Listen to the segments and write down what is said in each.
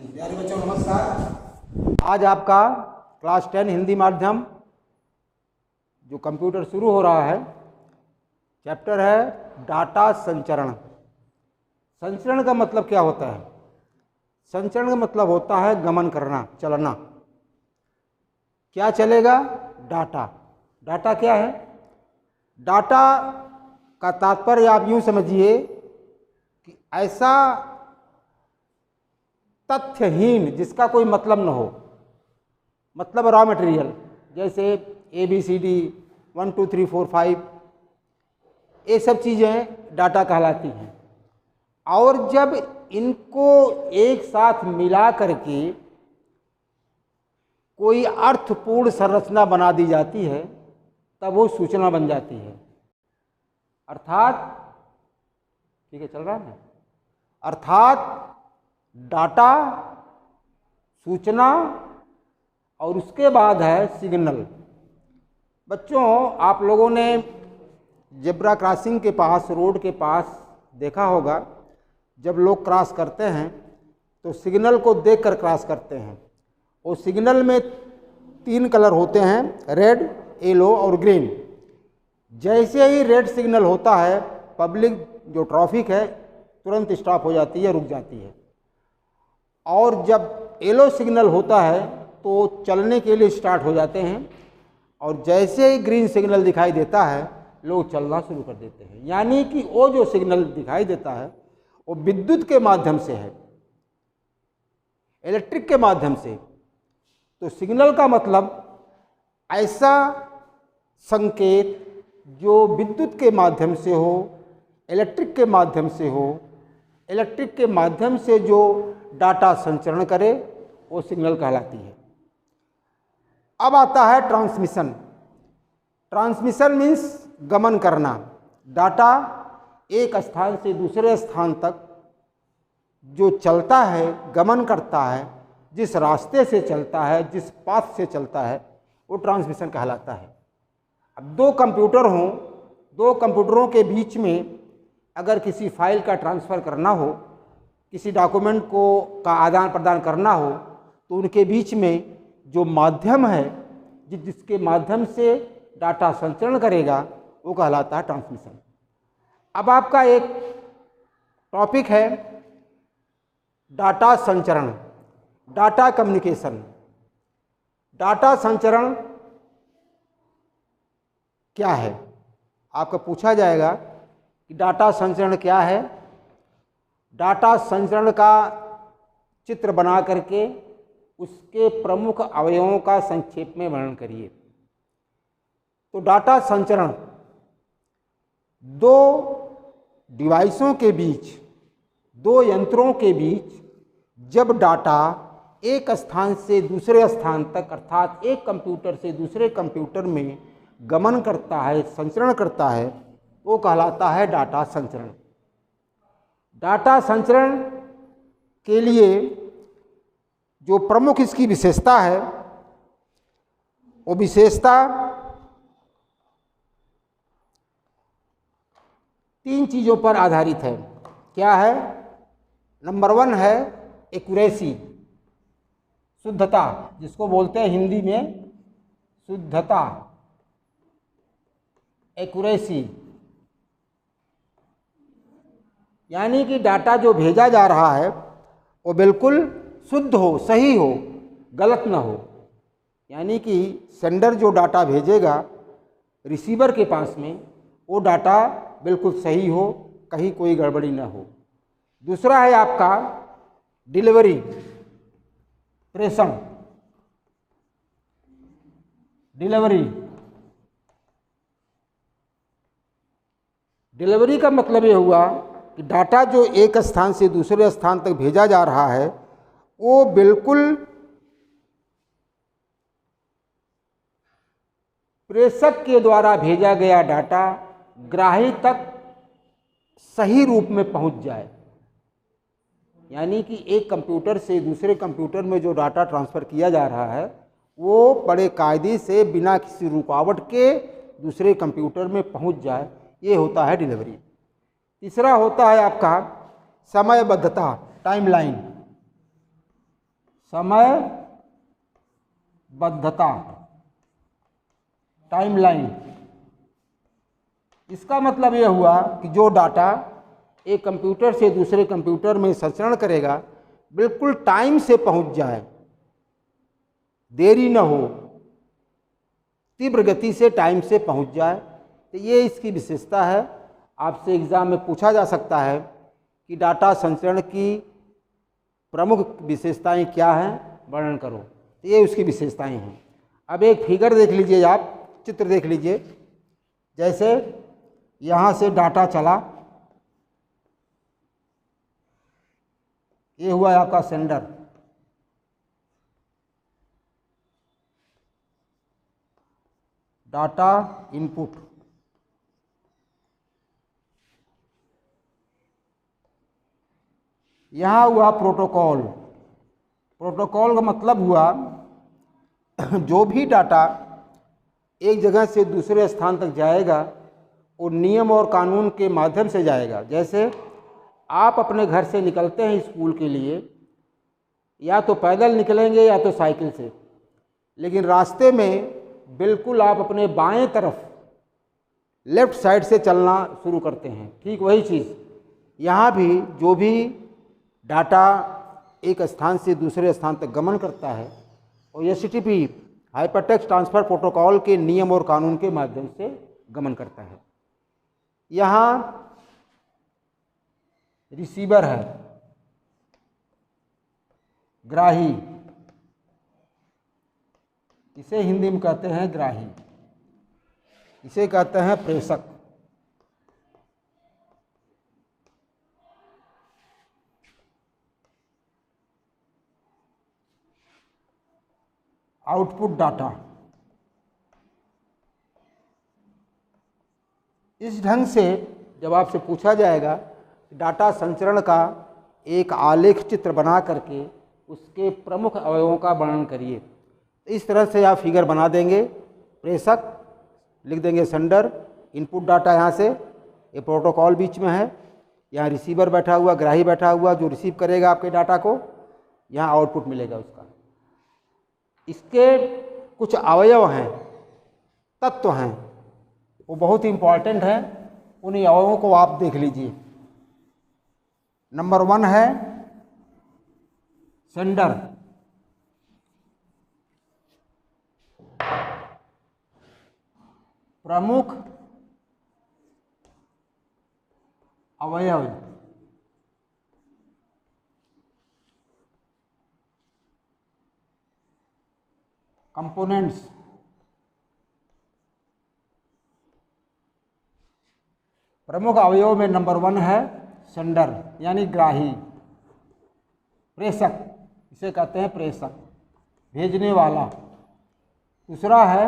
प्यारे बच्चों नमस्कार। आज आपका क्लास 10 हिंदी माध्यम जो कंप्यूटर शुरू हो रहा है, चैप्टर है डाटा संचरण। संचरण का मतलब क्या होता है? संचरण का मतलब होता है गमन करना, चलना। क्या चलेगा? डाटा। डाटा क्या है? डाटा का तात्पर्य आप यूँ समझिए कि ऐसा तथ्यहीन जिसका कोई मतलब न हो, मतलब रॉ मटेरियल, जैसे ABCD 1 2 3 4 5, ये सब चीज़ें डाटा कहलाती हैं। और जब इनको एक साथ मिला करके कोई अर्थपूर्ण संरचना बना दी जाती है तब वो सूचना बन जाती है। अर्थात, ठीक है, चल रहा है ना? अर्थात डाटा, सूचना और उसके बाद है सिग्नल। बच्चों, आप लोगों ने जेब्रा क्रॉसिंग के पास, रोड के पास देखा होगा, जब लोग क्रॉस करते हैं तो सिग्नल को देखकर क्रॉस करते हैं। और सिग्नल में 3 कलर होते हैं, रेड, येलो और ग्रीन। जैसे ही रेड सिग्नल होता है, पब्लिक जो ट्रैफिक है तुरंत स्टॉप हो जाती है, रुक जाती है। और जब येलो सिग्नल होता है तो चलने के लिए स्टार्ट हो जाते हैं। और जैसे ही ग्रीन सिग्नल दिखाई देता है लोग चलना शुरू कर देते हैं। यानी कि वो जो सिग्नल दिखाई देता है वो विद्युत के माध्यम से है, इलेक्ट्रिक के माध्यम से। तो सिग्नल का मतलब ऐसा संकेत जो विद्युत के माध्यम से हो, इलेक्ट्रिक के माध्यम से हो, इलेक्ट्रिक के माध्यम से जो डाटा संचरण करे वो सिग्नल कहलाती है। अब आता है ट्रांसमिशन। ट्रांसमिशन मीन्स गमन करना। डाटा एक स्थान से दूसरे स्थान तक जो चलता है, गमन करता है, जिस रास्ते से चलता है, जिस पाथ से चलता है, वो ट्रांसमिशन कहलाता है। अब 2 कंप्यूटर हों, 2 कंप्यूटरों के बीच में अगर किसी फाइल का ट्रांसफ़र करना हो, किसी डॉक्यूमेंट को का आदान प्रदान करना हो, तो उनके बीच में जो माध्यम है, जिसके माध्यम से डाटा संचरण करेगा, वो कहलाता है ट्रांसमिशन। अब आपका एक टॉपिक है डाटा संचरण, डाटा कम्युनिकेशन। डाटा संचरण क्या है? आपको पूछा जाएगा कि डाटा संचरण क्या है। डाटा संचरण का चित्र बना करके उसके प्रमुख अवयवों का संक्षेप में वर्णन करिए। तो डाटा संचरण 2 डिवाइसों के बीच, 2 यंत्रों के बीच जब डाटा एक स्थान से दूसरे स्थान तक, अर्थात एक कंप्यूटर से दूसरे कंप्यूटर में गमन करता है, संचरण करता है, वो कहलाता है डाटा संचरण। डाटा संचरण के लिए जो प्रमुख इसकी विशेषता है, वो विशेषता 3 चीज़ों पर आधारित है। क्या है? नंबर 1 है एक्यूरेसी, शुद्धता, जिसको बोलते हैं हिंदी में शुद्धता, एक्यूरेसी। यानी कि डाटा जो भेजा जा रहा है वो बिल्कुल शुद्ध हो, सही हो, गलत ना हो। यानी कि सेंडर जो डाटा भेजेगा रिसीवर के पास में, वो डाटा बिल्कुल सही हो, कहीं कोई गड़बड़ी ना हो। दूसरा है आपका डिलीवरी, प्रेषण, डिलीवरी। डिलीवरी का मतलब ये हुआ कि डाटा जो एक स्थान से दूसरे स्थान तक भेजा जा रहा है वो बिल्कुल प्रेषक के द्वारा भेजा गया डाटा ग्राही तक सही रूप में पहुंच जाए। यानी कि एक कंप्यूटर से दूसरे कंप्यूटर में जो डाटा ट्रांसफ़र किया जा रहा है वो बड़े कायदे से बिना किसी रुकावट के दूसरे कंप्यूटर में पहुंच जाए, ये होता है डिलीवरी। तीसरा होता है आपका समयबद्धता, टाइमलाइन। समयबद्धता, टाइमलाइन। इसका मतलब यह हुआ कि जो डाटा एक कंप्यूटर से दूसरे कंप्यूटर में संचरण करेगा बिल्कुल टाइम से पहुंच जाए, देरी न हो, तीव्र गति से टाइम से पहुंच जाए। तो ये इसकी विशेषता है। आपसे एग्ज़ाम में पूछा जा सकता है कि डाटा संचरण की प्रमुख विशेषताएं क्या हैं, वर्णन करो। तो ये उसकी विशेषताएं हैं। अब एक फिगर देख लीजिए, आप चित्र देख लीजिए। जैसे यहाँ से डाटा चला, ये हुआ आपका सेंडर, डाटा इनपुट, यहाँ हुआ प्रोटोकॉल। प्रोटोकॉल का मतलब हुआ जो भी डाटा एक जगह से दूसरे स्थान तक जाएगा वो नियम और कानून के माध्यम से जाएगा। जैसे आप अपने घर से निकलते हैं स्कूल के लिए, या तो पैदल निकलेंगे या तो साइकिल से, लेकिन रास्ते में बिल्कुल आप अपने बाएं तरफ लेफ्ट साइड से चलना शुरू करते हैं। ठीक वही चीज़ यहाँ भी, जो भी डाटा एक स्थान से दूसरे स्थान तक गमन करता है और HTTP हाइपरटेक्स्ट ट्रांसफ़र प्रोटोकॉल के नियम और कानून के माध्यम से गमन करता है। यहाँ रिसीवर है, ग्राही, इसे हिंदी में कहते हैं ग्राही, इसे कहते हैं प्रेषक। Output data. इस ढंग से जब आपसे पूछा जाएगा डाटा संचरण का एक आलेख चित्र बना करके उसके प्रमुख अवयवों का वर्णन करिए, इस तरह से आप फिगर बना देंगे। प्रेषक लिख देंगे सेंडर, इनपुट डाटा यहाँ से, ये प्रोटोकॉल बीच में है, यहाँ रिसीवर बैठा हुआ, ग्राही बैठा हुआ जो रिसीव करेगा आपके डाटा को, यहाँ आउटपुट मिलेगा उसका। इसके कुछ अवयव हैं, तत्व हैं, वो बहुत इंपॉर्टेंट हैं। उन्हीं अवयवों को आप देख लीजिए। नंबर 1 है सेंडर, प्रमुख अवयव, कंपोनेंट्स, प्रमुख अवयव में नंबर 1 है सेंडर यानी ग्राही। प्रेषक, इसे कहते हैं प्रेषक, भेजने वाला। दूसरा है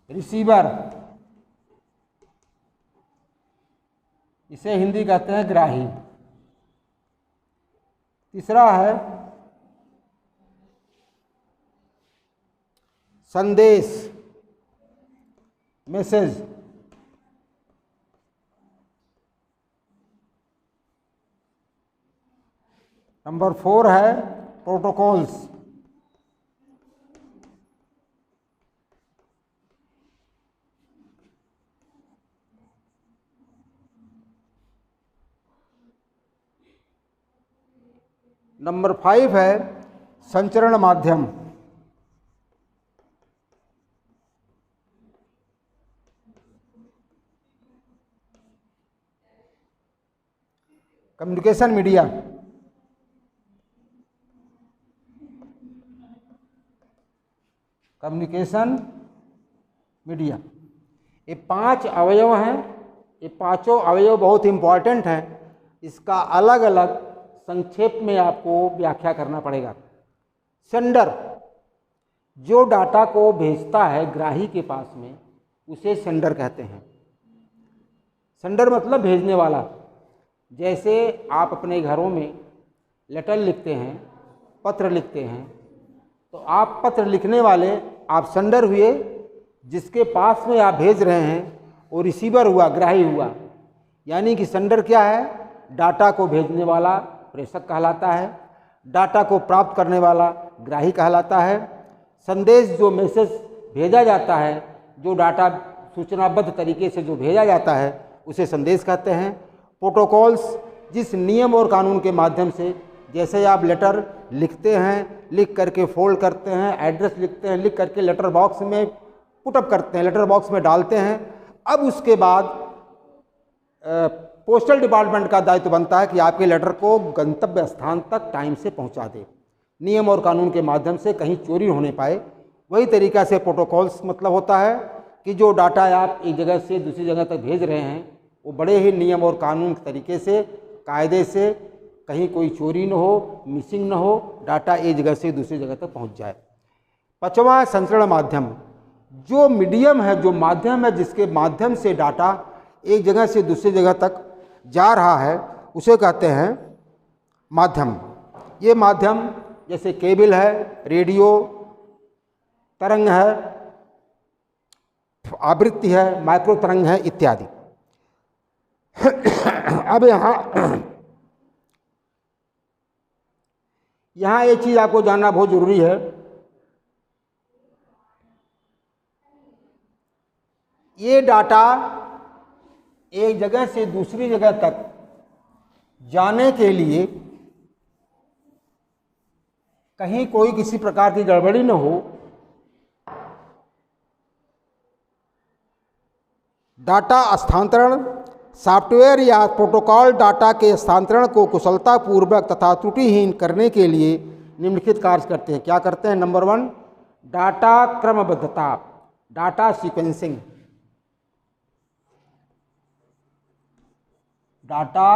रिसीवर, इसे हिंदी कहते हैं ग्राही। तीसरा है संदेश, मैसेज। नंबर 4 है प्रोटोकॉल्स, नंबर 5 है संचरण माध्यम। Communication media, communication media. ये 5 अवयव हैं। ये पांचों अवयव बहुत इंपॉर्टेंट हैं। इसका अलग अलग संक्षेप में आपको व्याख्या करना पड़ेगा। सेंडर, जो डाटा को भेजता है ग्राही के पास में, उसे सेंडर कहते हैं। सेंडर मतलब भेजने वाला। जैसे आप अपने घरों में लेटर लिखते हैं, पत्र लिखते हैं, तो आप पत्र लिखने वाले आप सेंडर हुए, जिसके पास में आप भेज रहे हैं वो रिसीवर हुआ, ग्राही हुआ। यानी कि सेंडर क्या है? डाटा को भेजने वाला प्रेषक कहलाता है। डाटा को प्राप्त करने वाला ग्राही कहलाता है। संदेश जो मैसेज भेजा जाता है, जो डाटा सूचनाबद्ध तरीके से जो भेजा जाता है उसे संदेश कहते हैं। प्रोटोकॉल्स जिस नियम और कानून के माध्यम से, जैसे आप लेटर लिखते हैं, लिख करके फोल्ड करते हैं, एड्रेस लिखते हैं, लिख करके लेटर बॉक्स में पुटअप करते हैं, लेटर बॉक्स में डालते हैं, अब उसके बाद पोस्टल डिपार्टमेंट का दायित्व बनता है कि आपके लेटर को गंतव्य स्थान तक टाइम से पहुंचा दे, नियम और कानून के माध्यम से कहीं चोरी होने पाए। वही तरीका से प्रोटोकॉल्स मतलब होता है कि जो डाटा आप एक जगह से दूसरी जगह तक भेज रहे हैं वो बड़े ही नियम और कानून के तरीके से, कायदे से, कहीं कोई चोरी न हो, मिसिंग न हो, डाटा एक जगह से दूसरी जगह तक पहुंच जाए। पांचवा संचरण माध्यम, जो मीडियम है, जो माध्यम है जिसके माध्यम से डाटा एक जगह से दूसरी जगह तक जा रहा है उसे कहते हैं माध्यम। ये माध्यम जैसे केबल है, रेडियो तरंग है, आवृत्ति है, माइक्रो तरंग है इत्यादि। अब यहाँ एक चीज़ आपको जानना बहुत जरूरी है। ये डाटा एक जगह से दूसरी जगह तक जाने के लिए कहीं कोई किसी प्रकार की गड़बड़ी न हो, डाटा हस्तांतरण सॉफ्टवेयर या प्रोटोकॉल डाटा के हस्तांतरण को कुशलतापूर्वक तथा त्रुटिहीन करने के लिए निम्नलिखित कार्य करते हैं। क्या करते हैं? नंबर 1, डाटा क्रमबद्धता, डाटा सीक्वेंसिंग। डाटा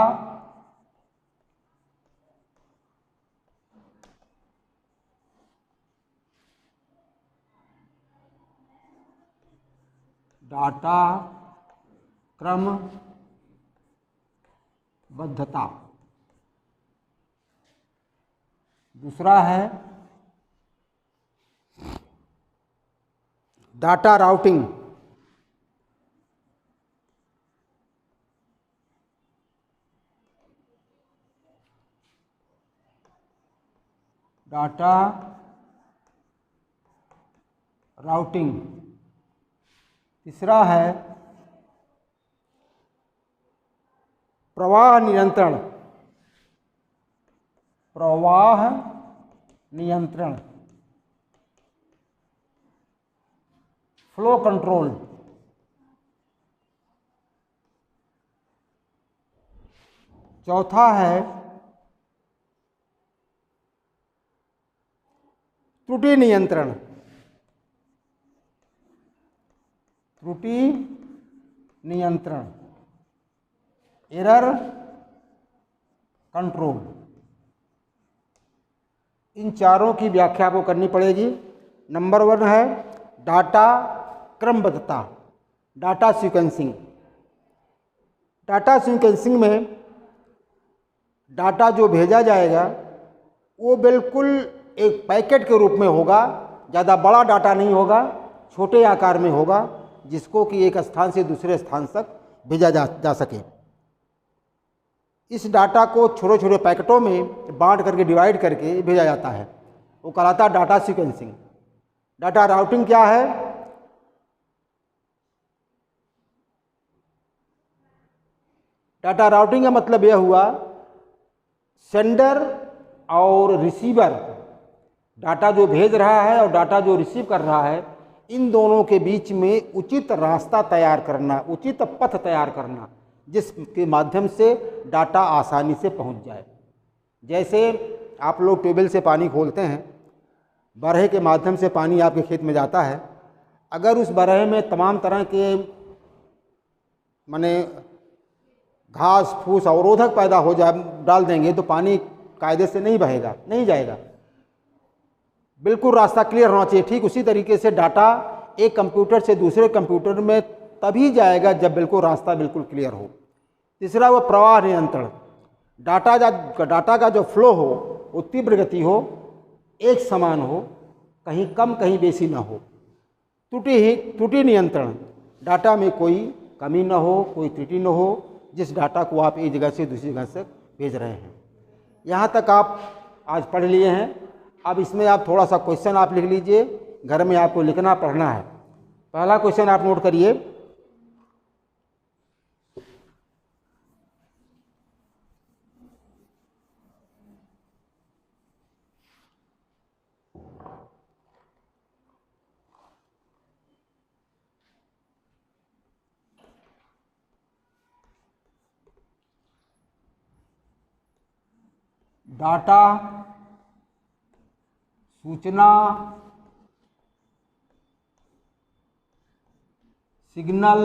क्रमबद्धता। दूसरा है डाटा राउटिंग। Data routing. तीसरा है प्रवाह नियंत्रण। प्रवाह नियंत्रण, फ्लो कंट्रोल। चौथा है त्रुटि नियंत्रण। त्रुटि नियंत्रण, एरर कंट्रोल। इन चारों की व्याख्या आपको करनी पड़ेगी। नंबर 1 है डाटा क्रमबद्धता, डाटा सीक्वेंसिंग। डाटा सीक्वेंसिंग में डाटा जो भेजा जाएगा वो बिल्कुल एक पैकेट के रूप में होगा, ज़्यादा बड़ा डाटा नहीं होगा, छोटे आकार में होगा, जिसको कि एक स्थान से दूसरे स्थान तक भेजा जा सके। इस डाटा को छोटे छोटे पैकेटों में बांट करके, डिवाइड करके भेजा जाता है, वो कहलाता है डाटा सीक्वेंसिंग। डाटा राउटिंग क्या है? डाटा राउटिंग का मतलब यह हुआ, सेंडर और रिसीवर, डाटा जो भेज रहा है और डाटा जो रिसीव कर रहा है, इन दोनों के बीच में उचित रास्ता तैयार करना, उचित पथ तैयार करना, जिसके माध्यम से डाटा आसानी से पहुंच जाए। जैसे आप लोग ट्यूबवेल से पानी खोलते हैं, बरहे के माध्यम से पानी आपके खेत में जाता है। अगर उस बरहे में तमाम तरह के माने घास फूस अवरोधक पैदा हो जाए, डाल देंगे तो पानी कायदे से नहीं बहेगा, नहीं जाएगा, बिल्कुल रास्ता क्लियर होना चाहिए। ठीक उसी तरीके से डाटा एक कंप्यूटर से दूसरे कंप्यूटर में तभी जाएगा जब बिल्कुल रास्ता बिल्कुल क्लियर हो। तीसरा वो प्रवाह नियंत्रण, डाटा का जो फ्लो हो वो तीव्र गति हो, एक समान हो, कहीं कम कहीं बेसी ना हो। त्रुटि नियंत्रण, डाटा में कोई कमी ना हो, कोई त्रुटि ना हो, जिस डाटा को आप एक जगह से दूसरी जगह से भेज रहे हैं। यहाँ तक आप आज पढ़ लिए हैं। अब इसमें आप थोड़ा सा क्वेश्चन आप लिख लीजिए, घर में आपको लिखना पढ़ना है। पहला क्वेश्चन आप नोट करिए। डाटा, सूचना, सिग्नल,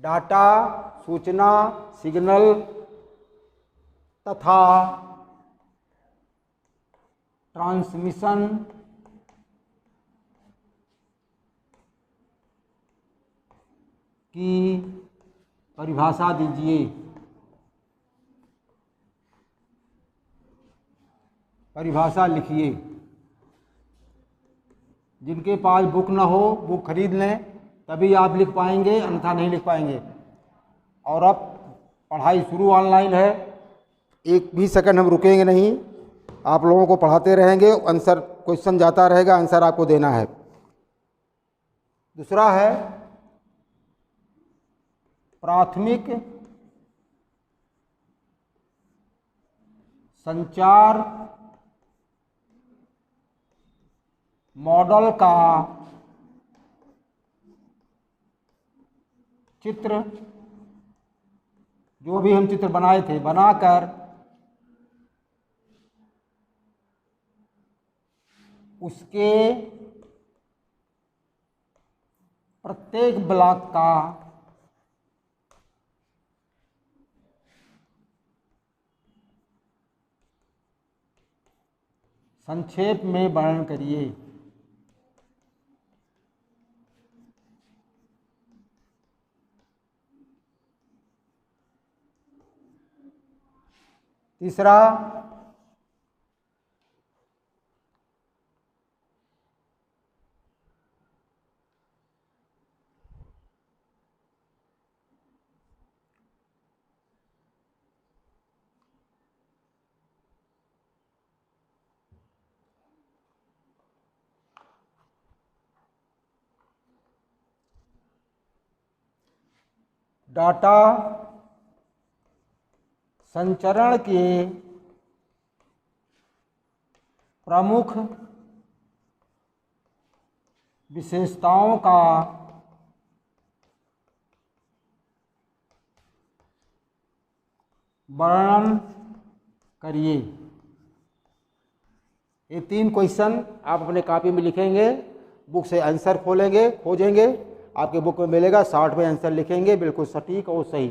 डाटा, सूचना, सिग्नल तथा ट्रांसमिशन की परिभाषा दीजिए। परिभाषा लिखिए। जिनके पास बुक ना हो, बुक खरीद लें, तभी आप लिख पाएंगे, अन्यथा नहीं लिख पाएंगे। और अब पढ़ाई शुरू ऑनलाइन है, एक भी सेकंड हम रुकेंगे नहीं, आप लोगों को पढ़ाते रहेंगे। आंसर क्वेश्चन जाता रहेगा, आंसर आपको देना है। दूसरा है प्राथमिक संचार मॉडल का चित्र, जो भी हम चित्र बनाए थे, बनाकर उसके प्रत्येक ब्लॉक का संक्षेप में वर्णन करिए। तीसरा डाटा संचरण के प्रमुख विशेषताओं का वर्णन करिए। ये 3 क्वेश्चन आप अपने कॉपी में लिखेंगे, बुक से आंसर खोलेंगे, खोजेंगे, आपके बुक में मिलेगा, 60 में आंसर लिखेंगे, बिल्कुल सटीक और सही।